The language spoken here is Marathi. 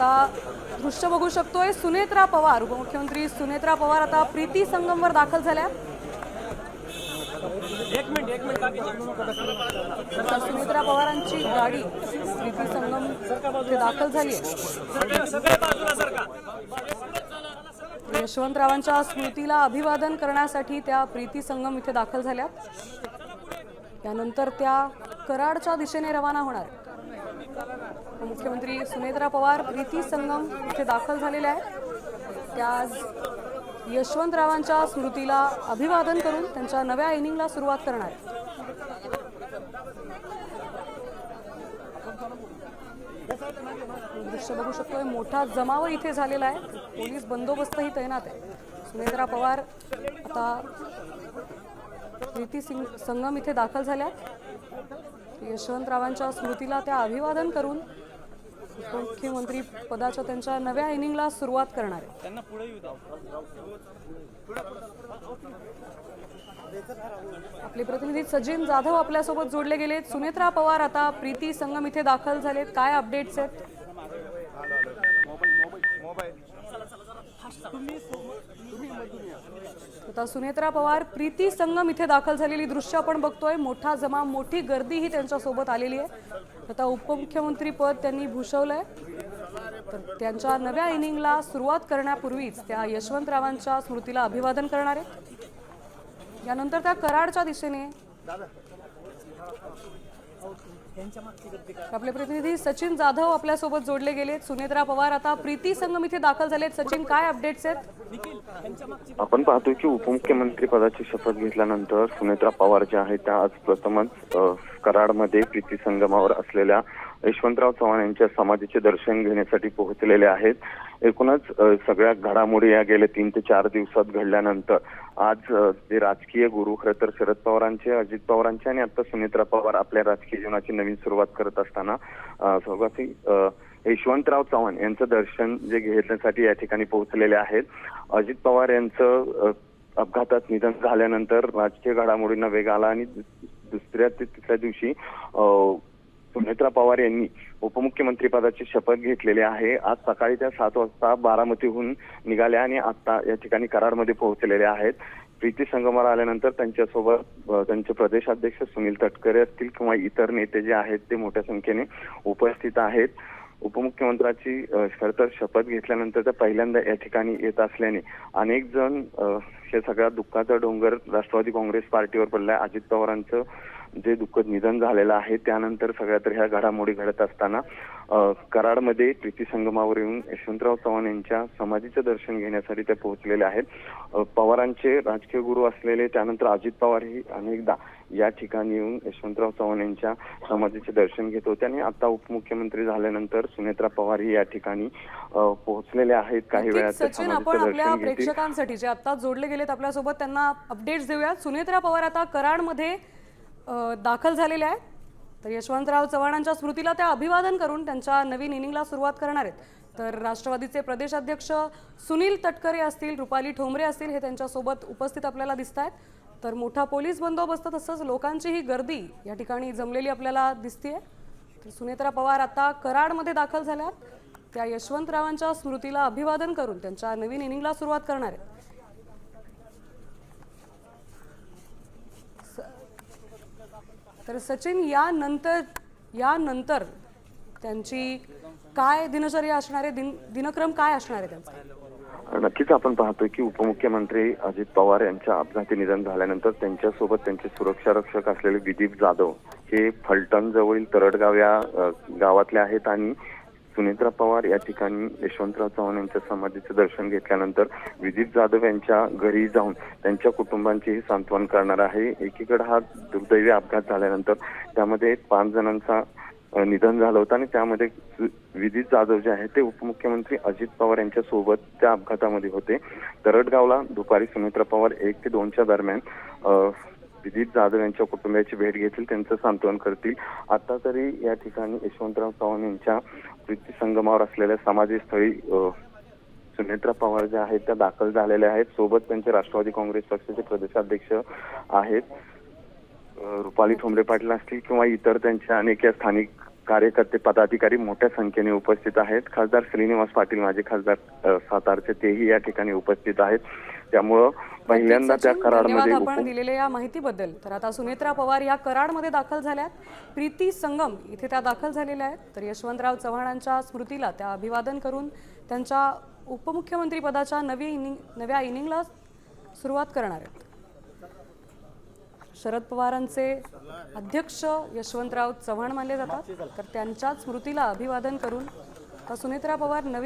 आता दृश्य बघू शकतोय, सुनेत्रा पवार, उपमुख्यमंत्री सुनेत्रा पवार आता प्रीती संगमवर दाखल झाल्या। आता सुनेत्रा पवारांची गाडी प्रीती संगम इथे दाखल झाली आहे। यशवंतरावांच्या स्मृतीला अभिवादन करण्यासाठी त्या प्रीती संगम इथे दाखल झाल्या। त्यानंतर त्या कराडच्या दिशेने रवाना होणार। मुख्यमंत्री सुनेत्रा पवार प्रीती संगम इथे दाखल झालेल्या आहेत। त्या आज यशवंतरावांच्या स्मृतीला अभिवादन करून त्यांच्या नव्या इनिंगला सुरुवात करणार आहेत। दृश्य बघू शकतोय, मोठा जमाव इथे झालेला आहे, पोलीस बंदोबस्तही तैनात आहे। सुनेत्रा पवार आता प्रीती संगम इथे दाखल झाल्या। यशवंतरावांच्या स्मृतीला त्या अभिवादन करून मुख्यमंत्री पदाच्या त्यांच्या नव्या इनिंगला सुरुवात करणार आहे। आपले प्रतिनिधी सचिन जाधव आपल्यासोबत जोडले गेलेत। सुनेत्रा पवार आता प्रीती संगम इथे दाखल झालेत, काय अपडेट्स आहेत? आता सुनेत्रा पवार प्रीती संगम इथे दाखल झालेली दृश्य आपण बघतोय। मोठा जमाव, मोठी गर्दी ही त्यांच्या सोबत आलेली आहे। आता उपमुख्यमंत्री पद त्यांनी भूषवलंय, तर त्यांच्या नव्या इनिंगला सुरुवात करण्यापूर्वीच त्या यशवंतरावांच्या स्मृतीला अभिवादन करणार आहेत। यानंतर त्या कराडच्या दिशेने आपले प्रतिनिधी सचिन जाधव आपल्यासोबत जोडले गेलेत। सुनेत्रा पवार आता प्रीती संगम इथे दाखल झालेत। सचिन, काय अपडेट्स आहेत? आपण पाहतोय की उपमुख्यमंत्री पदाची शपथ घेतल्यानंतर सुनेत्रा पवार ज्या आहेत त्या आज प्रथमच कराडमध्ये प्रीती संगमावर असलेल्या यशवंतराव चव्हाण यांच्या समाधीचे दर्शन घेण्यासाठी पोहोचलेले आहेत। एकूणच सगळ्या घडामोडी या गेल्या 3 ते 4 दिवसात घडल्यानंतर आज जे राजकीय गुरु खरं तर शरद पवारांचे, अजित पवारांचे आणि आता सुनेत्रा पवार आपल्या राजकीय जीवनाची नवीन सुरुवात करत असताना सौगाती यशवंतराव चव्हाण यांचं दर्शन जे घेण्यासाठी या ठिकाणी पोहोचलेले आहेत। अजित पवार यांचं अपघातात निधन झाल्यानंतर राजकीय घडामोडींना वेग आला आणि दुसऱ्या ते तिसऱ्या दिवशी सुनेत्रा पवार यांनी उपमुख्यमंत्री पदाची शपथ घेतलेली आहे। आज सकाळी त्या 7 वाजता बारामतीहून निघाल्या आणि आता या ठिकाणी कराडमध्ये पोहोचलेल्या आहेत। प्रीती संगमावर आल्यानंतर त्यांच्यासोबत त्यांचे प्रदेशाध्यक्ष सुनील तटकरे असतील किंवा इतर नेते जे आहेत ते मोठ्या संख्येने उपस्थित आहेत। उपमुख्यमंत्र्याची खरं तर शपथ घेतल्यानंतर त्या पहिल्यांदा या ठिकाणी येत असल्याने अनेक जण हे सगळ्या दुःखाचा डोंगर राष्ट्रवादी काँग्रेस पार्टीवर पडलाय। अजित पवारांचं जे दुःखद निधन झालेलं आहे त्यानंतर सगळ्या तर ह्या घडामोडी घडत असताना कराडमध्ये प्रीती संगमावर येऊन यशवंतराव चव्हाण यांच्या समाधीचं दर्शन घेण्यासाठी ते पोहोचलेले आहेत। पवारांचे राजकीय गुरु असलेले त्यानंतर अजित पवारही अनेकदा या ठिकाणी येऊन यशवंतराव चव्हाण यांच्या समाधीचे दर्शन घेत होते आणि आता उपमुख्यमंत्री झाल्यानंतर सुनेत्रा पवार ही या ठिकाणी पोहोचलेले आहेत। काही वेळात सचिन, आपण आपल्या प्रेक्षकांसाठी जे आता जोडले गेलेत आपल्यासोबत त्यांना अपडेट्स देऊयात। सुनेत्रा पवार आता कराडमध्ये दाखल झालेल्या आहेत, तर यशवंतराव चव्हाणांच्या स्मृतीला त्या अभिवादन करून त्यांच्या नवीन इनिंगला सुरुवात करणार आहेत। तर राष्ट्रवादीचे प्रदेशाध्यक्ष सुनील तटकरे असतील, रुपाली ठोंबरे असतील, हे त्यांच्यासोबत उपस्थित आपल्याला दिसत आहेत। तर मोठा पोलीस बंदोबस्त तसंच लोकांची ही गर्दी या ठिकाणी जमलेली आपल्याला दिसतेय। तर सुनेत्रा पवार आता कराडमध्ये दाखल झाल्यात, त्या यशवंतरावांच्या स्मृतीला अभिवादन करून त्यांच्या नवीन इनिंगला सुरुवात करणार आहेत। तर सचिन, यानंतर त्यांची काय दिनचर्या असणार आहे, दिनक्रम काय असणार आहे त्यांचा? नक्कीच आपण पाहतोय की उपमुख्यमंत्री अजित पवार यांच्या अपघाती निधन झाल्यानंतर त्यांच्यासोबत त्यांचे सुरक्षा रक्षक असलेले विदीप जाधव हे फलटण जवळील तरडगाव या गावातले आहेत आणि सुनेत्रा पवार या ठिकाणी यशवंतराव चव्हाण यांच्या समाधीचं दर्शन घेतल्यानंतर विदीप जाधव यांच्या घरी जाऊन त्यांच्या कुटुंबांचीही सांत्वन करणार आहे। एकीकडे हा दुर्दैवी अपघात झाल्यानंतर त्यामध्ये 5 जणांचा निधन झालं होतं आणि त्यामध्ये विदीप जाधव जे आहेत ते उपमुख्यमंत्री अजित पवार यांच्या सोबत त्या अपघातामध्ये होते। तरडगावला दुपारी सुनेत्रा पवार 1 ते 2च्या दरम्यान विदीप जाधव यांच्या कुटुंबियाची भेट घेतील, त्यांचं सांत्वन करतील। आता तरी या ठिकाणी यशवंतराव चव्हाण यांच्या प्रीती संगमावर असलेल्या समाधीस्थळी सुनेत्रा पवार ज्या आहेत त्या दाखल झालेल्या आहेत। सोबत त्यांचे राष्ट्रवादी काँग्रेस पक्षाचे प्रदेशाध्यक्ष आहेत रुपाली ठोंबरे पाटील असतील किंवा इतर त्यांच्या अनेक स्थानिक कार्यकर्ते पदाधिकारी मोठ्या संख्येने उपस्थित आहेत. खासदार श्रीनिवास पाटील माजी खासदार सातारचे तेही या ठिकाणी उपस्थित आहेत. त्यामुळं पहिल्यांदा त्या सचिन, कराडमध्ये धन्यवाद आपण दिलेल्या या माहितीबद्दल. तर आता सुनेत्रा पवार या कराडमध्ये दाखल झाल्यात. प्रीती संगम इथे त्या दाखल झालेल्या आहेत. तर यशवंतराव चव्हाणांच्या स्मृतीला त्या अभिवादन करून त्यांच्या उपमुख्यमंत्री पदाच्या नव्या इनिंगला सुरुवात करणार आहेत. शरद पवारांचे अध्यक्ष यशवंतराव चव्हाण मानले जातात. तर त्यांच्याच स्मृतीला अभिवादन करून आता सुनेत्रा पवार नवीन